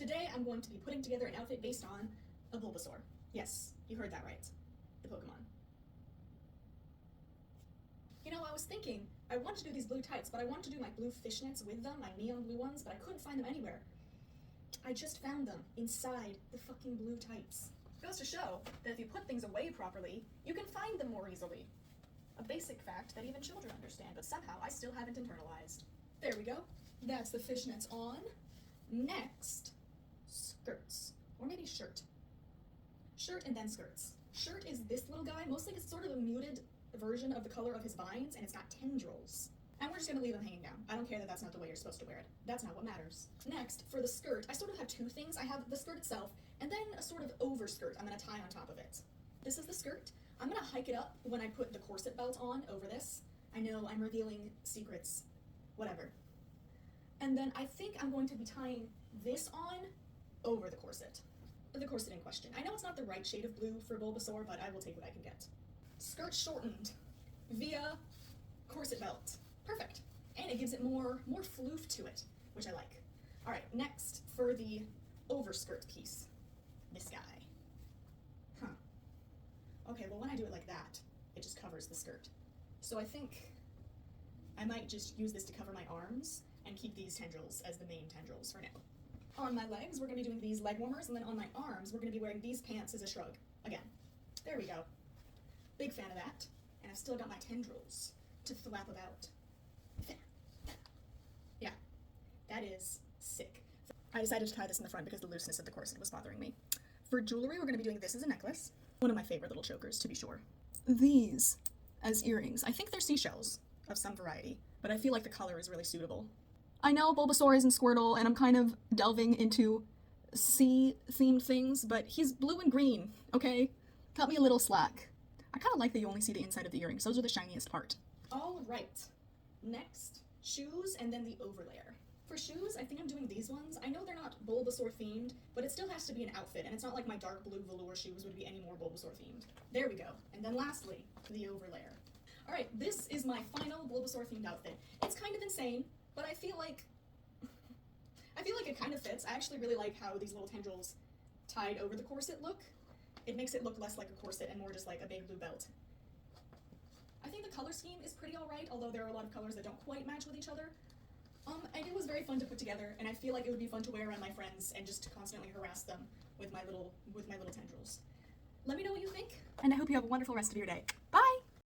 Today I'm going to be putting together an outfit based on a Bulbasaur. Yes, you heard that right. The Pokemon. You know, I was thinking, I wanted to do these blue tights, but I wanted to do my blue fishnets with them, my neon blue ones, but I couldn't find them anywhere. I just found them inside the fucking blue tights. Goes to show that if you put things away properly, you can find them more easily. A basic fact that even children understand, but somehow I still haven't internalized. There we go. That's the fishnets on. Next, skirts. Or maybe shirt. Shirt and then skirts. Shirt is this little guy, mostly it's sort of a muted version of the color of his vines, and it's got tendrils. And we're just gonna leave them hanging down. I don't care that that's not the way you're supposed to wear it. That's not what matters. Next, for the skirt, I sort of have two things. I have the skirt itself, and then a sort of overskirt I'm gonna tie on top of it. This is the skirt. I'm gonna hike it up when I put the corset belt on over this. I know I'm revealing secrets, whatever. And then I think I'm going to be tying this on over the corset in question. I know it's not the right shade of blue for Bulbasaur, but I will take what I can get. Skirt shortened via corset belt. Perfect. And it gives it more floof to it, which I like. All right, next for the overskirt piece. This guy. Okay, well when I do it like that, it just covers the skirt. So I think I might just use this to cover my arms and keep these tendrils as the main tendrils for now. On my legs, we're gonna be doing these leg warmers, and then on my arms, we're gonna be wearing these pants as a shrug. Again. There we go. Big fan of that. And I've still got my tendrils to flap about. Yeah, that is sick. I decided to tie this in the front because the looseness of the corset was bothering me. For jewelry, we're gonna be doing this as a necklace. One of my favorite little chokers, to be sure. These as earrings. I think they're seashells of some variety, but I feel like the color is really suitable. I know Bulbasaur isn't Squirtle, and I'm kind of delving into sea-themed things, but he's blue and green, okay? Cut me a little slack. I kind of like that you only see the inside of the earrings. Those are the shiniest part. All right. Next, shoes and then the overlayer. For shoes, I think I'm doing these ones. I know they're not Bulbasaur themed, but it still has to be an outfit, and it's not like my dark blue velour shoes would be any more Bulbasaur themed. There we go. And then lastly, the overlayer. All right, this is my final Bulbasaur themed outfit. It's kind of insane, but I feel like it kind of fits. I actually really like how these little tendrils tied over the corset look. It makes it look less like a corset and more just like a big blue belt. I think the color scheme is pretty alright, although there are a lot of colors that don't quite match with each other. And it was very fun to put together, and I feel like it would be fun to wear around my friends and just constantly harass them with my little tendrils. Let me know what you think, and I hope you have a wonderful rest of your day. Bye!